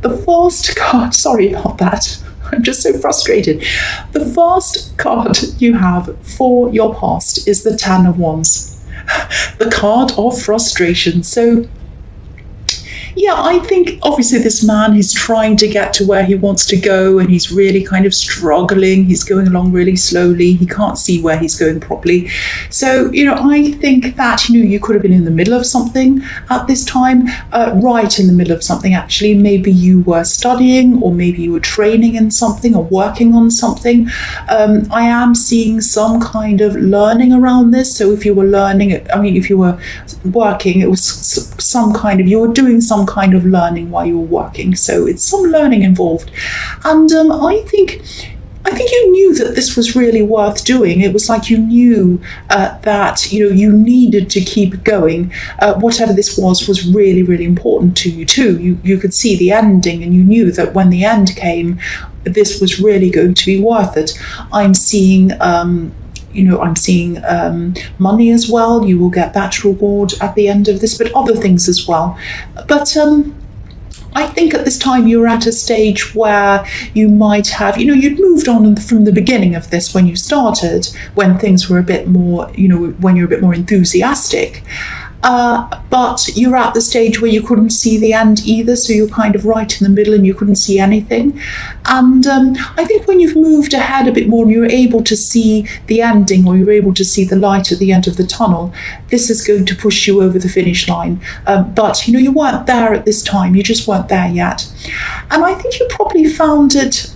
The first card, sorry about that. I'm just so frustrated. The first card you have for your past is the Ten of Wands, the card of frustration. So yeah, I think obviously this man, he's trying to get to where he wants to go and he's really kind of struggling. He's going along really slowly. He can't see where he's going properly. So, I think that, you could have been in the middle of something at this time, right in the middle of something actually. Maybe you were studying or maybe you were training in something or working on something. I am seeing some kind of learning around this. So if you were learning, if you were working, it was some kind of, you were doing some kind of learning while you were working, so it's some learning involved. And I think you knew that this was really worth doing. It was like you knew that you needed to keep going. Whatever this was really, really important to you too. You could see the ending, and you knew that when the end came, this was really going to be worth it. I'm seeing money as well. You will get that reward at the end of this, but other things as well. But I think at this time you're at a stage where you might have, you'd moved on from the beginning of this when you started, when things were a bit more, when you're a bit more enthusiastic. But you're at the stage where you couldn't see the end either, so you're kind of right in the middle and you couldn't see anything. And I think when you've moved ahead a bit more and you're able to see the ending, or you're able to see the light at the end of the tunnel, this is going to push you over the finish line. But you weren't there at this time, you just weren't there yet. And I think you probably found it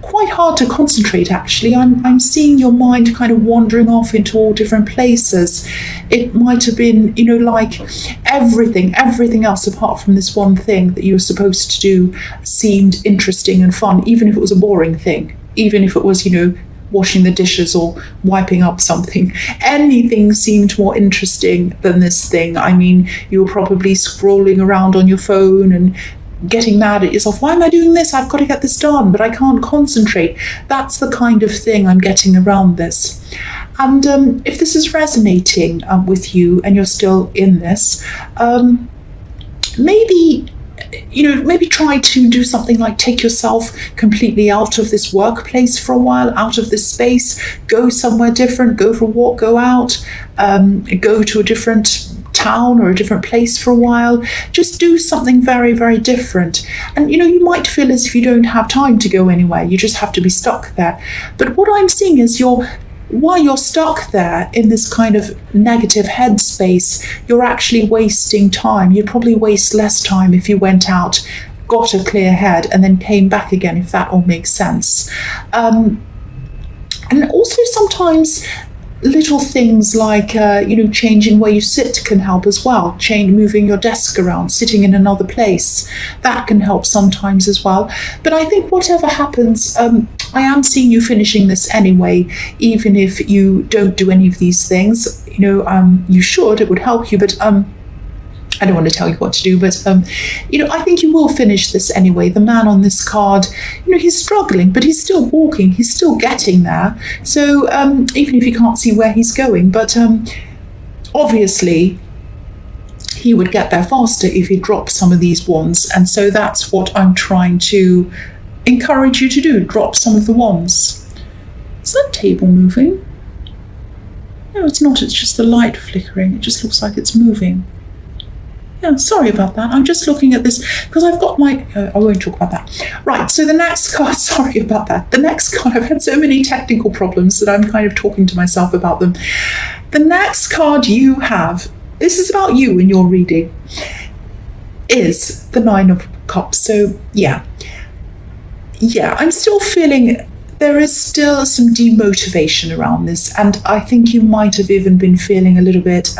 quite hard to concentrate, actually. I'm seeing your mind kind of wandering off into all different places. It might have been, like everything else apart from this one thing that you were supposed to do seemed interesting and fun, even if it was a boring thing, even if it was, washing the dishes or wiping up something. Anything seemed more interesting than this thing. You were probably scrolling around on your phone and getting mad at yourself. Why am I doing this? I've got to get this done, but I can't concentrate. That's the kind of thing I'm getting around this. And if this is resonating with you and you're still in this, maybe try to do something like take yourself completely out of this workplace for a while, out of this space, go somewhere different, go for a walk, go out, go to a different town or a different place for a while. Just do something very, very different. And you might feel as if you don't have time to go anywhere, you just have to be stuck there. But what I'm seeing is while you're stuck there in this kind of negative headspace, you're actually wasting time. You'd probably waste less time if you went out, got a clear head, and then came back again, if that all makes sense. And also sometimes little things like, changing where you sit can help as well. Moving your desk around, sitting in another place, that can help sometimes as well. But I think whatever happens, I am seeing you finishing this anyway, even if you don't do any of these things. You should, it would help you, but I don't want to tell you what to do, but I think you will finish this anyway. The man on this card, he's struggling, but he's still walking, he's still getting there. So even if you can't see where he's going, but obviously he would get there faster if he dropped some of these wands. And so that's what I'm trying to encourage you to do. Drop some of the wands. Is that table moving? No, it's not. It's just the light flickering. It just looks like it's moving. Yeah, sorry about that. I'm just looking at this because I've got my... I won't talk about that. Right, so the next card... Sorry about that. The next card... I've had so many technical problems that I'm kind of talking to myself about them. The next card you have... This is about you in your reading. Is the Nine of Cups. So, yeah, I'm still feeling... There is still some demotivation around this, and I think you might have even been feeling a little bit,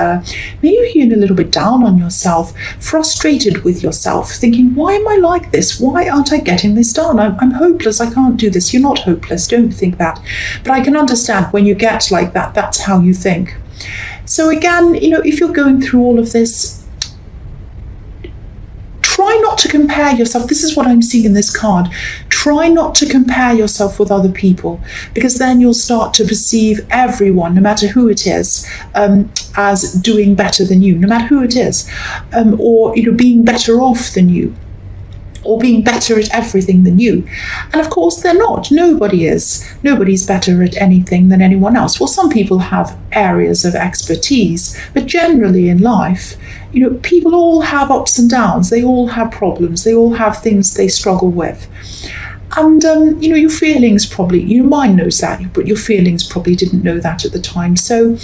maybe even a little bit down on yourself, frustrated with yourself, thinking, why am I like this? Why aren't I getting this done? I'm hopeless, I can't do this. You're not hopeless, don't think that. But I can understand when you get like that, that's how you think. So again, if you're going through all of this, try not to compare yourself. This is what I'm seeing in this card. Try not to compare yourself with other people, because then you'll start to perceive everyone, no matter who it is, as doing better than you, no matter who it is, or being better off than you. or being better at everything than you. And of course they're not. Nobody is. Nobody's better at anything than anyone else. Well, some people have areas of expertise, but generally in life, people all have ups and downs. They all have problems. They all have things they struggle with. And, your feelings probably, your mind knows that, but your feelings probably didn't know that at the time. So,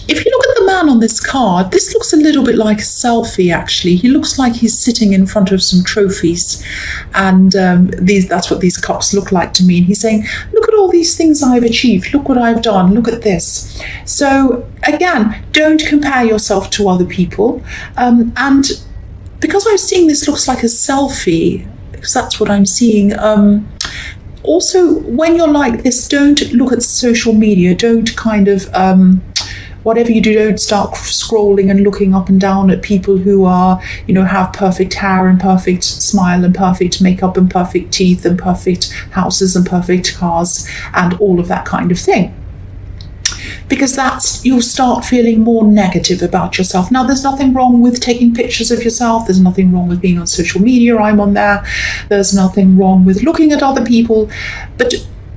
if you look at the man on this card, this looks a little bit like a selfie, actually. He looks like he's sitting in front of some trophies. And that's what these cups look like to me. And he's saying, look at all these things I've achieved. Look what I've done. Look at this. So, again, don't compare yourself to other people. And because I'm seeing this looks like a selfie, because that's what I'm seeing, also, when you're like this, don't look at social media. Don't kind of... whatever you do, don't start scrolling and looking up and down at people who are, have perfect hair and perfect smile and perfect makeup and perfect teeth and perfect houses and perfect cars and all of that kind of thing. Because you'll start feeling more negative about yourself. Now, there's nothing wrong with taking pictures of yourself. There's nothing wrong with being on social media. I'm on there. There's nothing wrong with looking at other people. But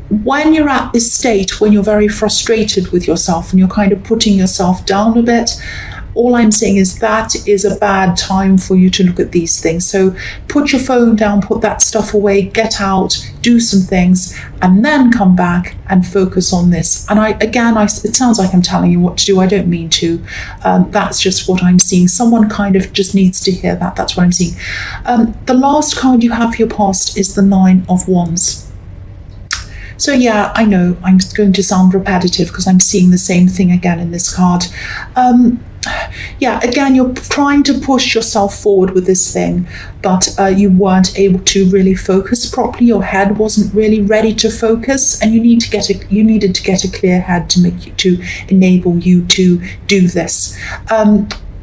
when you're at this state, when you're very frustrated with yourself and you're kind of putting yourself down a bit, all I'm saying is that is a bad time for you to look at these things. So put your phone down, put that stuff away, get out, do some things, and then come back and focus on this. And it sounds like I'm telling you what to do. I don't mean to. That's just what I'm seeing. Someone kind of just needs to hear that. That's what I'm seeing. The last card you have for your past is the 9 of Wands. So yeah, I know I'm going to sound repetitive because I'm seeing the same thing again in this card. Again, you're trying to push yourself forward with this thing, but you weren't able to really focus properly. Your head wasn't really ready to focus, and you needed to get a clear head to enable you to do this.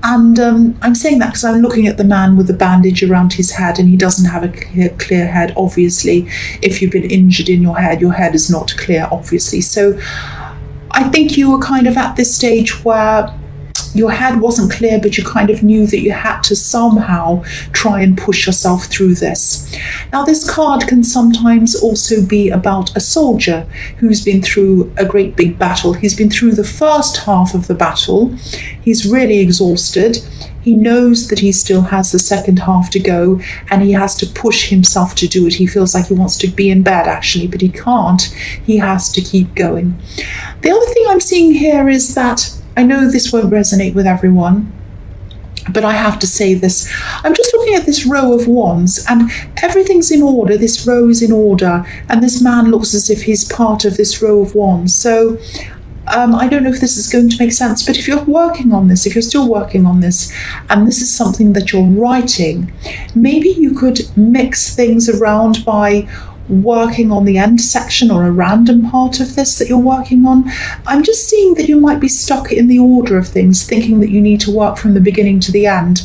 I'm saying that because I'm looking at the man with the bandage around his head, and he doesn't have a clear head, obviously. If you've been injured in your head is not clear, obviously. So I think you were kind of at this stage where your head wasn't clear, but you kind of knew that you had to somehow try and push yourself through this. Now, this card can sometimes also be about a soldier who's been through a great big battle. He's been through the first half of the battle. He's really exhausted. He knows that he still has the second half to go, and he has to push himself to do it. He feels like he wants to be in bed, actually, but he can't. He has to keep going. The other thing I'm seeing here is that I know this won't resonate with everyone, but I have to say this. I'm just looking at this row of wands, and everything's in order. This row is in order, and this man looks as if he's part of this row of wands. So I don't know if this is going to make sense, but if you're working on this, if you're still working on this, and this is something that you're writing, maybe you could mix things around by working on the end section or a random part of this that you're working on. I'm just seeing that you might be stuck in the order of things, thinking that you need to work from the beginning to the end.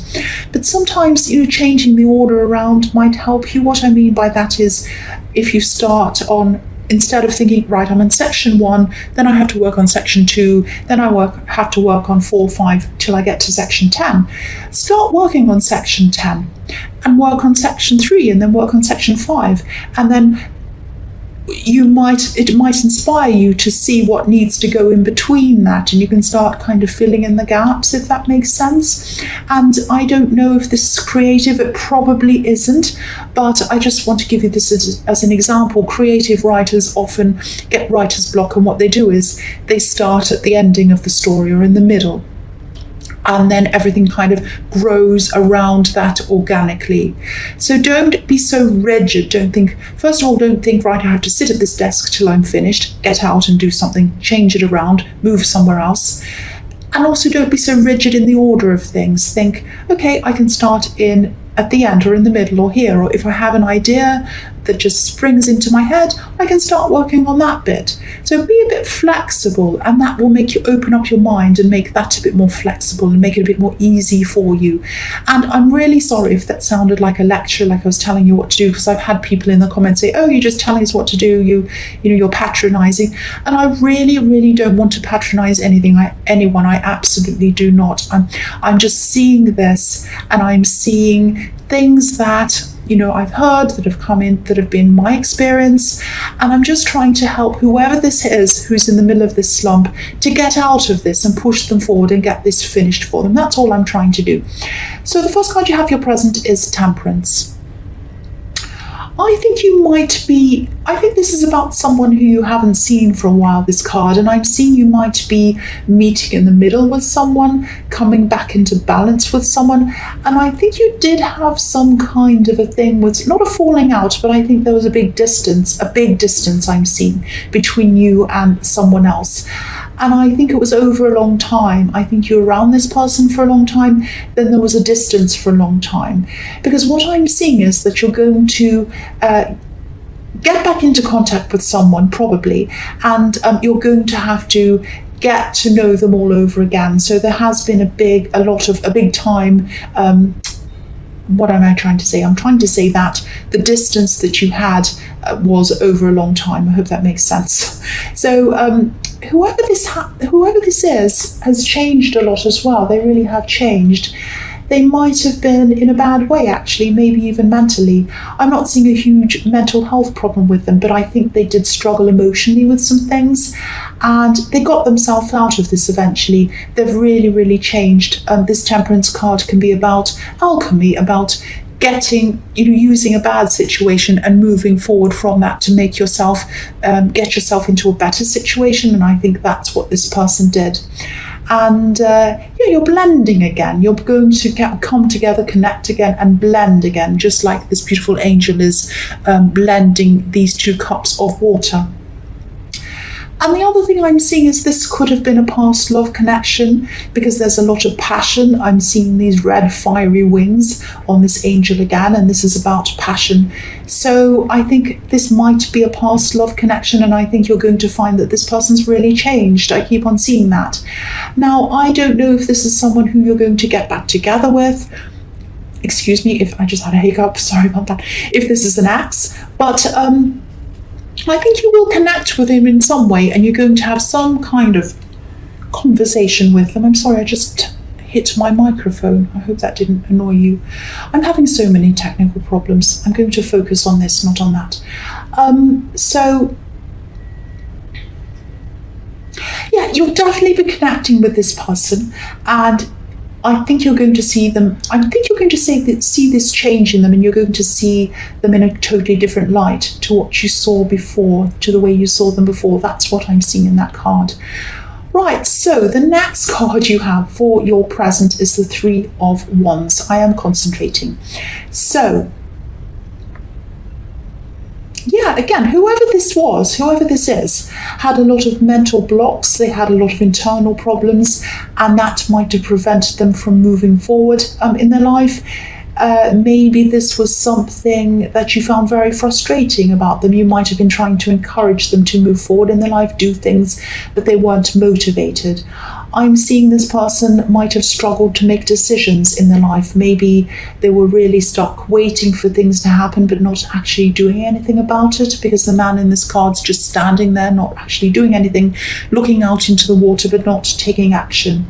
But sometimes, changing the order around might help you. What I mean by that is, if you start on, instead of thinking, right, I'm in section 1, then I have to work on section 2, then I have to work on 4, 5 till I get to section 10. Start working on section 10 and work on section 3 and then work on section 5, and then it might inspire you to see what needs to go in between that, and you can start kind of filling in the gaps, if that makes sense. And I don't know if this is creative. It probably isn't, but I just want to give you this as an example. Creative writers often get writer's block, and what they do is they start at the ending of the story or in the middle, and then everything kind of grows around that organically. So don't be so rigid. Don't think, right, I have to sit at this desk till I'm finished, get out and do something, change it around, move somewhere else. And also don't be so rigid in the order of things. Think, okay, I can start at the end or in the middle or here, or if I have an idea, that just springs into my head, I can start working on that bit. So be a bit flexible, and that will make you open up your mind and make that a bit more flexible and make it a bit more easy for you. And I'm really sorry if that sounded like a lecture, like I was telling you what to do, because I've had people in the comments say, oh, you're just telling us what to do, you're patronizing. And I really, really don't want to patronize anyone. I absolutely do not. I'm just seeing this, and I'm seeing things that I've heard that have come in, that have been my experience, and I'm just trying to help whoever this is who's in the middle of this slump to get out of this and push them forward and get this finished for them. That's all I'm trying to do. So the first card you have, your present, is Temperance. I think this is about someone who you haven't seen for a while, this card, and I'm seeing you might be meeting in the middle with someone, coming back into balance with someone, and I think you did have some kind of a thing with, not a falling out, but I think there was a big distance I'm seeing between you and someone else. And I think it was over a long time. I think you were around this person for a long time, then there was a distance for a long time. Because what I'm seeing is that you're going to get back into contact with someone, probably, and you're going to have to get to know them all over again. So there has been a big time. What am I trying to say? I'm trying to say that the distance that you had was over a long time. I hope that makes sense. So whoever this is has changed a lot as well. They really have changed. They might have been in a bad way, actually, maybe even mentally. I'm not seeing a huge mental health problem with them, but I think they did struggle emotionally with some things, and they got themselves out of this eventually. They've really, really changed. This Temperance card can be about alchemy, about using a bad situation and moving forward from that to make yourself, get yourself into a better situation, and I think that's what this person did. And you're blending again. You're going to come together, connect again, and blend again, just like this beautiful angel is blending these two cups of water. And the other thing I'm seeing is this could have been a past love connection, because there's a lot of passion. I'm seeing these red fiery wings on this angel again, and this is about passion. So I think this might be a past love connection, and I think you're going to find that this person's really changed. I keep on seeing that. Now, I don't know if this is someone who you're going to get back together with. Excuse me if I just had a hiccup, sorry about that. If this is an ex, but I think you will connect with him in some way, and you're going to have some kind of conversation with them. I'm sorry, I just hit my microphone. I hope that didn't annoy you. I'm having so many technical problems. I'm going to focus on this, not on that. Yeah, you'll definitely be connecting with this person, and I think you're going to see them. I think you're going to see this change in them, and you're going to see them in a totally different light to what you saw before, to the way you saw them before. That's what I'm seeing in that card. Right, so the next card you have for your present is the Three of Wands. I am concentrating. So, yeah, again, whoever this is, had a lot of mental blocks. They had a lot of internal problems, and that might have prevented them from moving forward in their life. Maybe this was something that you found very frustrating about them. You might have been trying to encourage them to move forward in their life, do things, but they weren't motivated. I'm seeing this person might have struggled to make decisions in their life. Maybe they were really stuck waiting for things to happen, but not actually doing anything about it, because the man in this card's just standing there, not actually doing anything, looking out into the water, but not taking action.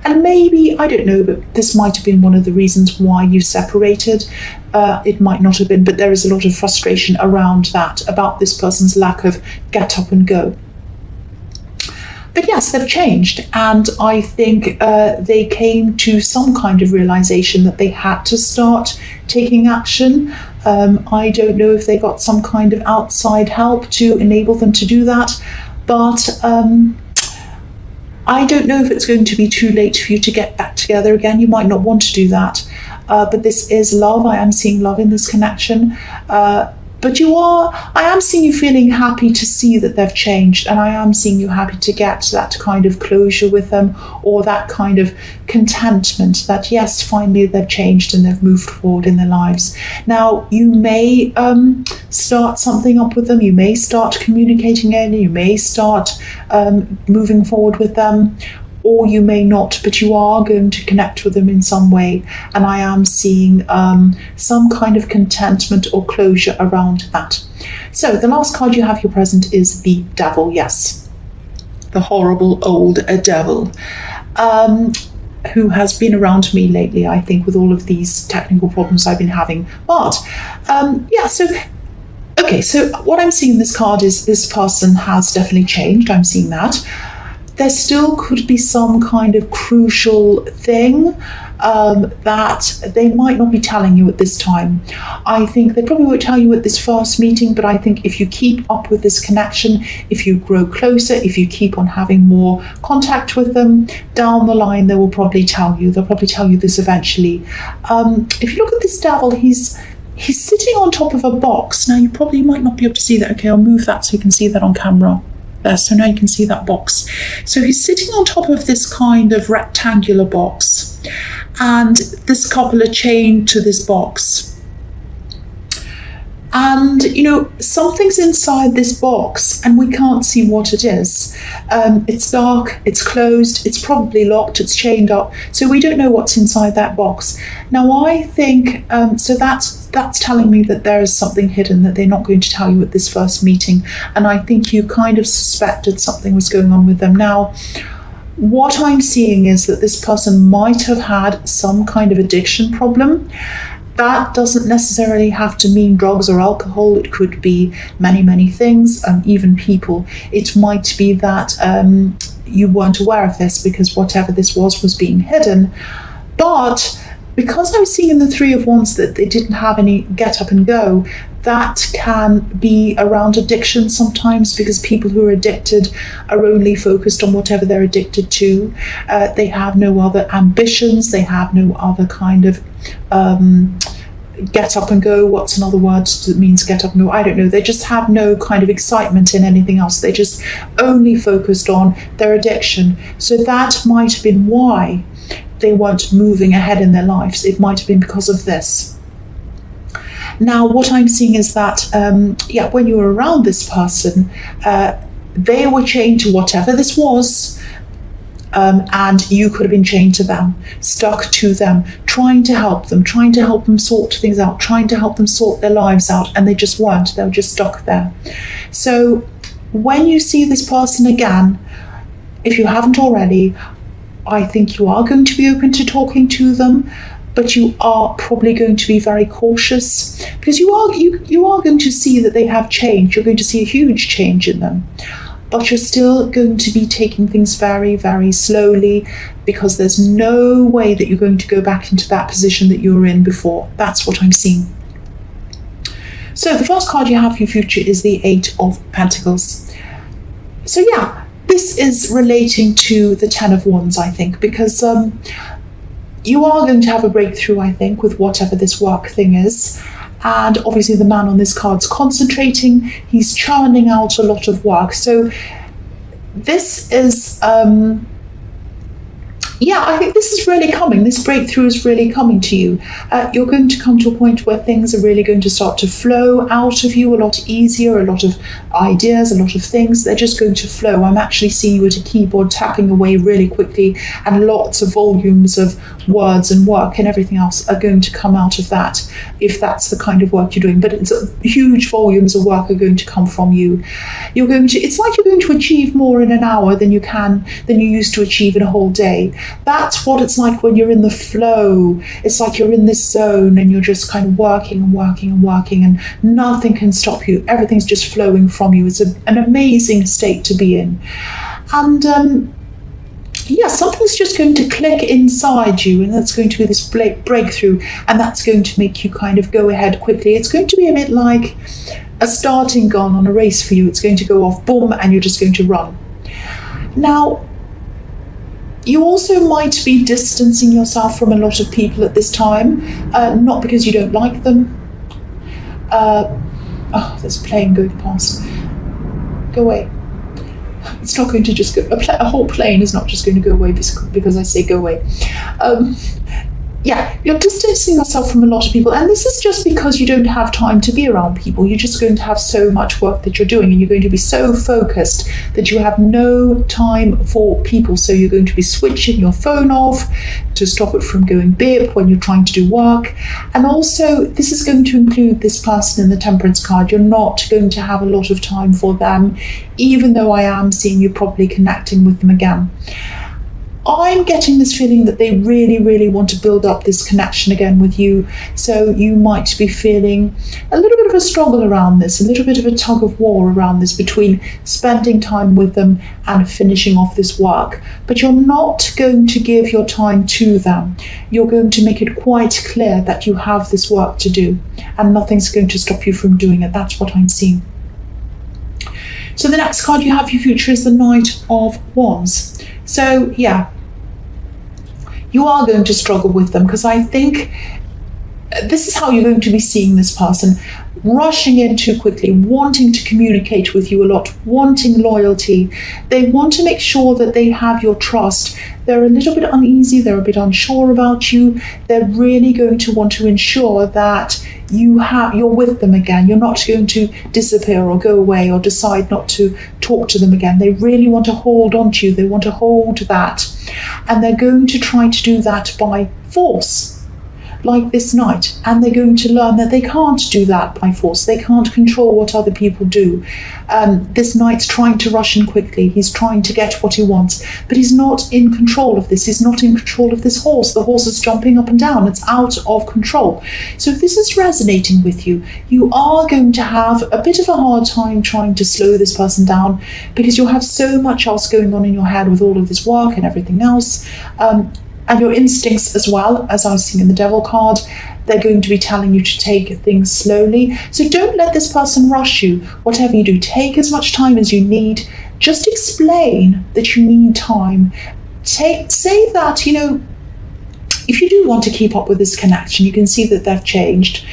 And maybe, I don't know, but this might have been one of the reasons why you separated. It might not have been, but there is a lot of frustration around that, about this person's lack of get up and go. But yes, they've changed, and I think they came to some kind of realization that they had to start taking action. I don't know if they got some kind of outside help to enable them to do that, but I don't know if it's going to be too late for you to get back together again. You might not want to do that, but this is love. I am seeing love in this connection. But I am seeing you feeling happy to see that they've changed, and I am seeing you happy to get that kind of closure with them, or that kind of contentment that, yes, finally they've changed and they've moved forward in their lives. Now, you may start something up with them, you may start communicating again, you may start moving forward with them, or you may not, but you are going to connect with them in some way. And I am seeing some kind of contentment or closure around that. So the last card you have here present is the Devil. Yes, the horrible old devil, who has been around me lately, I think, with all of these technical problems I've been having. But so what I'm seeing in this card is this person has definitely changed. I'm seeing that. There still could be some kind of crucial thing that they might not be telling you at this time. I think they probably won't tell you at this first meeting, but I think if you keep up with this connection, if you grow closer, if you keep on having more contact with them, down the line they will probably tell you. They'll probably tell you this eventually. If you look at this devil, he's sitting on top of a box. Now, you probably might not be able to see that. Okay, I'll move that so you can see that on camera. There, so now you can see that box. So he's sitting on top of this kind of rectangular box, and this couple are chained to this box. And, something's inside this box and we can't see what it is. It's dark, it's closed, it's probably locked, it's chained up. So we don't know what's inside that box. Now, I think, so that's telling me that there is something hidden that they're not going to tell you at this first meeting. And I think you kind of suspected something was going on with them. Now, what I'm seeing is that this person might have had some kind of addiction problem. That doesn't necessarily have to mean drugs or alcohol. It could be many, many things, even people. It might be that you weren't aware of this because whatever this was being hidden. But because I was seeing in the Three of Wands that they didn't have any get up and go, that can be around addiction sometimes, because people who are addicted are only focused on whatever they're addicted to. They have no other ambitions. They have no other kind of get up and go. What's another word that means get up and go? I don't know. They just have no kind of excitement in anything else. They just only focused on their addiction. So that might have been why they weren't moving ahead in their lives. It might have been because of this. Now, what I'm seeing is that, when you were around this person, they were chained to whatever this was, and you could have been chained to them, stuck to them, trying to help them sort things out, trying to help them sort their lives out, and they just weren't. They were just stuck there. So when you see this person again, if you haven't already, I think you are going to be open to talking to them, but you are probably going to be very cautious, because you are going to see that they have changed. You're going to see a huge change in them, but you're still going to be taking things very, very slowly, because there's no way that you're going to go back into that position that you were in before. That's what I'm seeing. So the first card you have for your future is the Eight of Pentacles. So this is relating to the Ten of Wands, I think, because you are going to have a breakthrough, I think, with whatever this work thing is. And obviously the man on this card's concentrating. He's churning out a lot of work. So this is, I think this is really coming. This breakthrough is really coming to you. You're going to come to a point where things are really going to start to flow out of you a lot easier, a lot of ideas, a lot of things. They're just going to flow. I'm actually seeing you at a keyboard tapping away really quickly, and lots of volumes of words and work and everything else are going to come out of that, if that's the kind of work you're doing. But it's huge volumes of work are going to come from you. It's like you're going to achieve more in an hour than you used to achieve in a whole day. That's what it's like when you're in the flow. It's like you're in this zone and you're just kind of working and working and working, and nothing can stop you. Everything's just flowing from you. It's an amazing state to be in. And something's just going to click inside you, and that's going to be this breakthrough, and that's going to make you kind of go ahead quickly. It's going to be a bit like a starting gun on a race for you. It's going to go off, boom, and you're just going to run. Now, you also might be distancing yourself from a lot of people at this time, not because you don't like them, Oh, there's a plane going past. Go away. It's not going to just go. A whole plane is not just going to go away because I say go away. Yeah, you're distancing yourself from a lot of people, and this is just because you don't have time to be around people. You're just going to have so much work that you're doing, and you're going to be so focused that you have no time for people. So you're going to be switching your phone off to stop it from going beep when you're trying to do work. And also, this is going to include this person in the Temperance card. You're not going to have a lot of time for them, even though I am seeing you probably connecting with them again. I'm getting this feeling that they really, really want to build up this connection again with you. So you might be feeling a little bit of a struggle around this, a little bit of a tug of war around this between spending time with them and finishing off this work. But you're not going to give your time to them. You're going to make it quite clear that you have this work to do, and nothing's going to stop you from doing it. That's what I'm seeing. So the next card you have for your future is the Knight of Wands. So yeah, you are going to struggle with them, because I think this is how you're going to be seeing this person: rushing in too quickly, wanting to communicate with you a lot, wanting loyalty. They want to make sure that they have your trust. They're a little bit uneasy, they're a bit unsure about you. They're really going to want to ensure that you're with them again. You're not going to disappear or go away or decide not to talk to them again. They really want to hold on to you. They want to hold that. And they're going to try to do that by force, like this knight. And they're going to learn that they can't do that by force. They can't control what other people do. This knight's trying to rush in quickly. He's trying to get what he wants, but he's not in control of this. He's not in control of this horse. The horse is jumping up and down. It's out of control. So if this is resonating with you, you are going to have a bit of a hard time trying to slow this person down, because you'll have so much else going on in your head with all of this work and everything else. And your instincts as well, as I was seeing in the Devil card, they're going to be telling you to take things slowly. So don't let this person rush you. Whatever you do, take as much time as you need. Just explain that you need time. Say that, if you do want to keep up with this connection, you can see that they've changed.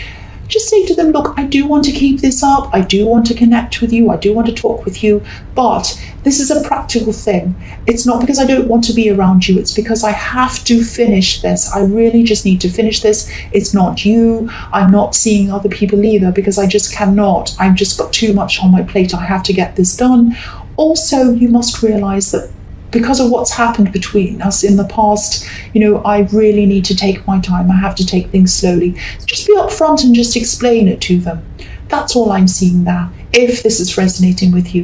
Just say to them, look, I do want to keep this up. I do want to connect with you. I do want to talk with you. But this is a practical thing. It's not because I don't want to be around you. It's because I have to finish this. I really just need to finish this. It's not you. I'm not seeing other people either, because I just cannot. I've just got too much on my plate. I have to get this done. Also, you must realize that because of what's happened between us in the past, I really need to take my time. I have to take things slowly. Just be upfront and just explain it to them. That's all I'm seeing there, if this is resonating with you.